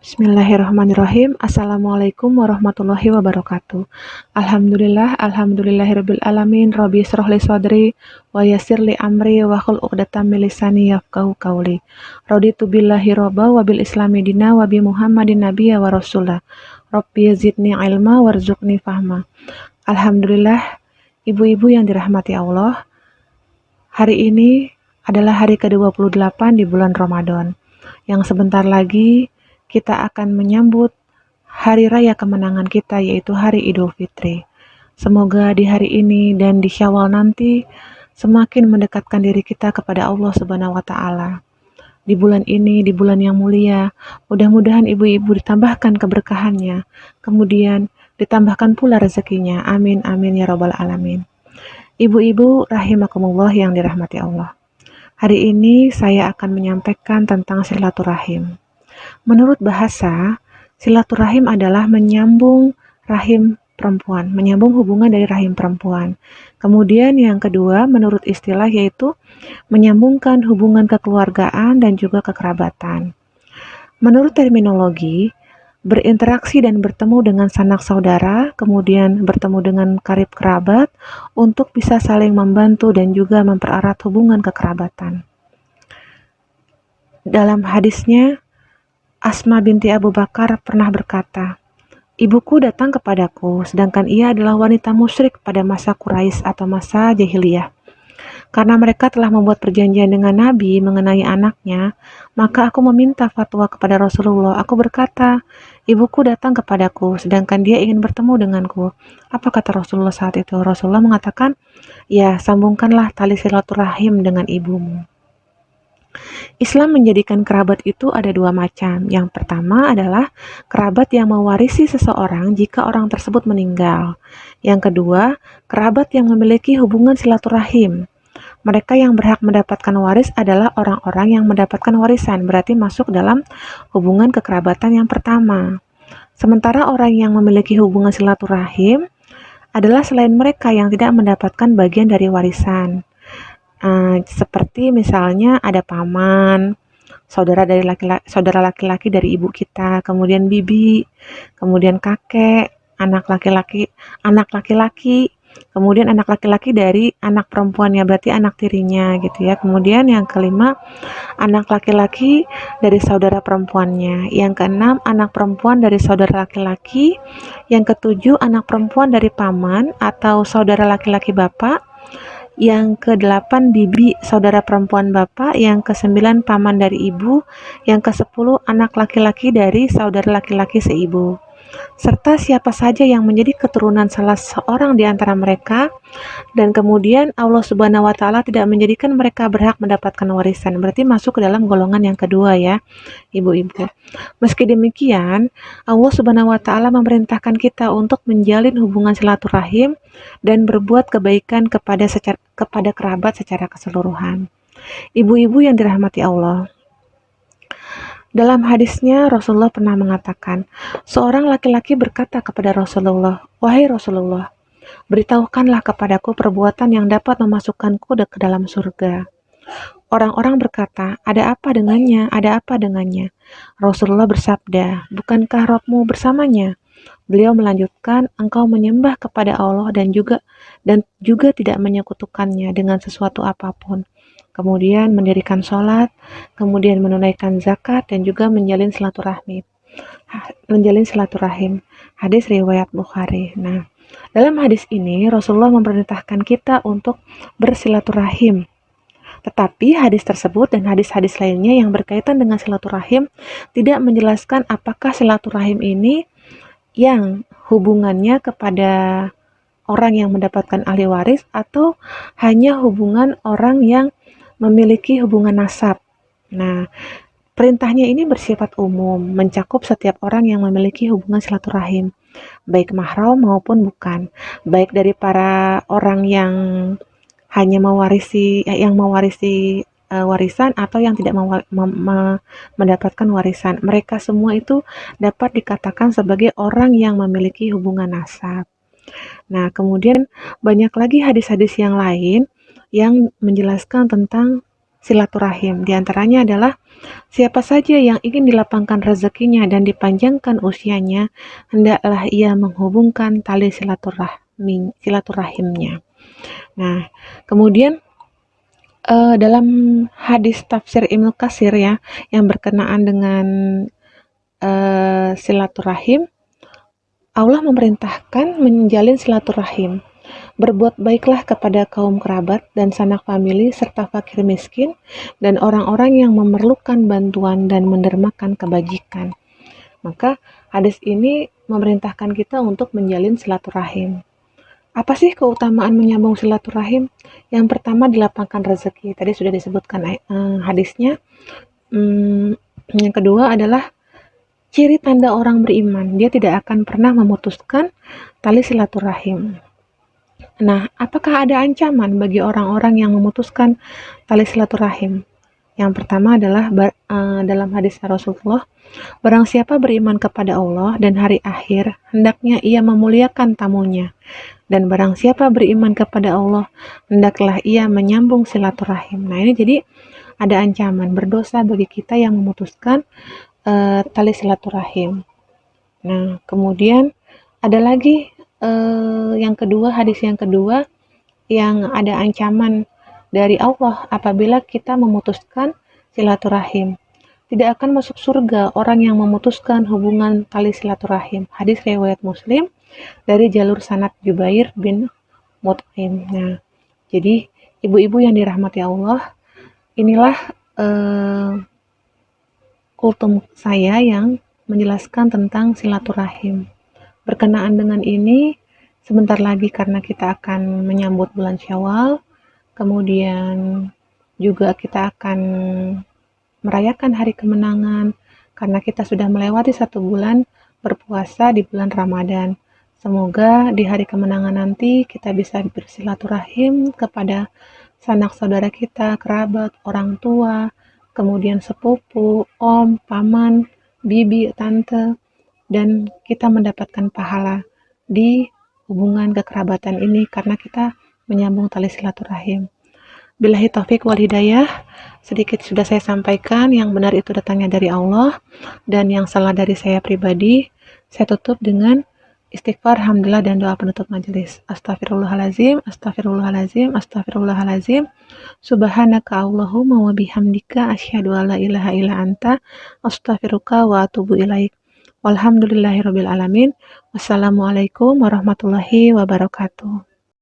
Bismillahirrahmanirrahim. Assalamualaikum warahmatullahi wabarakatuh. Alhamdulillahirabbil alamin. Rabbi shrah li sadri wa yassir li amri wa hlul 'uqdatam min lisani yafqahu qawli. Raditu billahi robba wa bil islami dina wa bi Muhammadin nabiyya wa rasulah. Rabbi zidni ilma warzuqni fahma. Alhamdulillah, ibu-ibu yang dirahmati Allah. Hari ini adalah hari ke-28 di bulan Ramadan. Yang sebentar lagi kita akan menyambut hari raya kemenangan kita, yaitu hari Idul Fitri. Semoga di hari ini dan di Syawal nanti semakin mendekatkan diri kita kepada Allah Subhanahu wa Ta'ala. Di bulan ini, di bulan yang mulia, mudah-mudahan ibu-ibu ditambahkan keberkahannya, kemudian ditambahkan pula rezekinya. Amin, amin ya Rabbal alamin. Ibu-ibu rahimakumullah yang dirahmati Allah. Hari ini saya akan menyampaikan tentang silaturahim. Menurut bahasa, silaturahim adalah menyambung rahim perempuan, menyambung hubungan dari rahim perempuan. Kemudian yang kedua, menurut istilah, yaitu menyambungkan hubungan kekeluargaan dan juga kekerabatan. Menurut terminologi, berinteraksi dan bertemu dengan sanak saudara, kemudian bertemu dengan karib kerabat untuk bisa saling membantu dan juga mempererat hubungan kekerabatan. Dalam hadisnya, Asma binti Abu Bakar pernah berkata, "Ibuku datang kepadaku, sedangkan ia adalah wanita musyrik pada masa Quraisy atau masa jahiliyah. Karena mereka telah membuat perjanjian dengan Nabi mengenai anaknya, maka aku meminta fatwa kepada Rasulullah. Aku berkata, ibuku datang kepadaku, sedangkan dia ingin bertemu denganku. Apa kata Rasulullah saat itu? Rasulullah mengatakan, ya, sambungkanlah tali silaturahim dengan ibumu." Islam menjadikan kerabat itu ada dua macam. Yang pertama adalah kerabat yang mewarisi seseorang jika orang tersebut meninggal. Yang kedua, kerabat yang memiliki hubungan silaturahim. Mereka yang berhak mendapatkan waris adalah orang-orang yang mendapatkan warisan, berarti masuk dalam hubungan kekerabatan yang pertama. Sementara orang yang memiliki hubungan silaturahim adalah selain mereka yang tidak mendapatkan bagian dari warisan. Seperti misalnya ada paman, saudara laki-laki dari ibu kita, kemudian bibi, kemudian kakek, anak laki-laki, kemudian anak laki-laki dari anak perempuannya, berarti anak tirinya gitu ya. Kemudian yang kelima, anak laki-laki dari saudara perempuannya. Yang keenam, anak perempuan dari saudara laki-laki. Yang ketujuh, anak perempuan dari paman atau saudara laki-laki bapak. Yang ke-8 bibi saudara perempuan bapak, yang ke-9 paman dari ibu, yang ke-10 anak laki-laki dari saudara laki-laki seibu, serta siapa saja yang menjadi keturunan salah seorang di antara mereka, dan kemudian Allah Subhanahu wa Ta'ala tidak menjadikan mereka berhak mendapatkan warisan, berarti masuk ke dalam golongan yang kedua ya ibu-ibu. Meski demikian, Allah Subhanahu wa Ta'ala memerintahkan kita untuk menjalin hubungan silaturahim dan berbuat kebaikan kepada kerabat secara keseluruhan. Ibu-ibu yang dirahmati Allah, dalam hadisnya Rasulullah pernah mengatakan, seorang laki-laki berkata kepada Rasulullah, "Wahai Rasulullah, beritahukanlah kepadaku perbuatan yang dapat memasukkanku ke dalam surga." Orang-orang berkata, "Ada apa dengannya? Ada apa dengannya?" Rasulullah bersabda, "Bukankah Rabbmu bersamanya?" Beliau melanjutkan, "Engkau menyembah kepada Allah dan juga tidak menyekutukannya dengan sesuatu apapun. Kemudian mendirikan sholat, kemudian menunaikan zakat, dan juga menjalin silaturahim." Hadis riwayat Bukhari. Nah, dalam hadis ini Rasulullah memerintahkan kita untuk bersilaturahim. Tetapi hadis tersebut dan hadis-hadis lainnya yang berkaitan dengan silaturahim tidak menjelaskan apakah silaturahim ini yang hubungannya kepada orang yang mendapatkan ahli waris atau hanya hubungan orang yang memiliki hubungan nasab. Nah, perintahnya ini bersifat umum, mencakup setiap orang yang memiliki hubungan silaturahim, baik mahram maupun bukan, baik dari para orang yang hanya mewarisi warisan atau yang tidak mendapatkan warisan. Mereka semua itu dapat dikatakan sebagai orang yang memiliki hubungan nasab. Nah, kemudian banyak lagi hadis-hadis yang lain yang menjelaskan tentang silaturahim. Di antaranya adalah siapa saja yang ingin dilapangkan rezekinya dan dipanjangkan usianya, hendaklah ia menghubungkan tali silaturahimnya. Nah, kemudian dalam hadis tafsir Ibnu Katsir ya, yang berkenaan dengan silaturahim, Allah memerintahkan menjalin silaturahim. Berbuat baiklah kepada kaum kerabat dan sanak famili serta fakir miskin dan orang-orang yang memerlukan bantuan dan mendermakan kebajikan. Maka hadis ini memerintahkan kita untuk menjalin silaturahim. Apa sih keutamaan menyambung silaturahim? Yang pertama, dilapangkan rezeki. Tadi sudah disebutkan hadisnya. Yang kedua adalah ciri tanda orang beriman. Dia tidak akan pernah memutuskan tali silaturahim. Nah, apakah ada ancaman bagi orang-orang yang memutuskan tali silaturahim? Yang pertama adalah dalam hadis Rasulullah, barang siapa beriman kepada Allah dan hari akhir, hendaknya ia memuliakan tamunya. Dan barang siapa beriman kepada Allah, hendaklah ia menyambung silaturahim. Nah, ini jadi ada ancaman berdosa bagi kita yang memutuskan tali silaturahim. Nah, kemudian ada lagi yang kedua, hadis yang kedua, yang ada ancaman dari Allah apabila kita memutuskan silaturahim. Tidak akan masuk surga orang yang memutuskan hubungan tali silaturahim. Hadis riwayat Muslim dari jalur sanad Jubair bin Mut'im. Nah, jadi ibu-ibu yang dirahmati Allah, inilah kultum saya yang menjelaskan tentang silaturahim. Berkenaan dengan ini, sebentar lagi karena kita akan menyambut bulan Syawal, kemudian juga kita akan merayakan hari kemenangan karena kita sudah melewati 1 bulan berpuasa di bulan Ramadan. Semoga di hari kemenangan nanti kita bisa bersilaturahim kepada sanak saudara kita, kerabat, orang tua, kemudian sepupu, om, paman, bibi, tante, dan kita mendapatkan pahala di hubungan kekerabatan ini karena kita menyambung tali silaturahim. Billahi taufik wal hidayah. Sedikit sudah saya sampaikan, yang benar itu datangnya dari Allah dan yang salah dari saya pribadi. Saya tutup dengan istighfar, hamdalah, dan doa penutup majelis. Astaghfirullahalazim, astaghfirullahalazim, astaghfirullahalazim. Subhanaka Allahumma wa bihamdika asyhadu alla ilaha illa anta astaghfiruka wa atubu ilaik. Walhamdulillahirabbil alamin. Wassalamualaikum warahmatullahi wabarakatuh.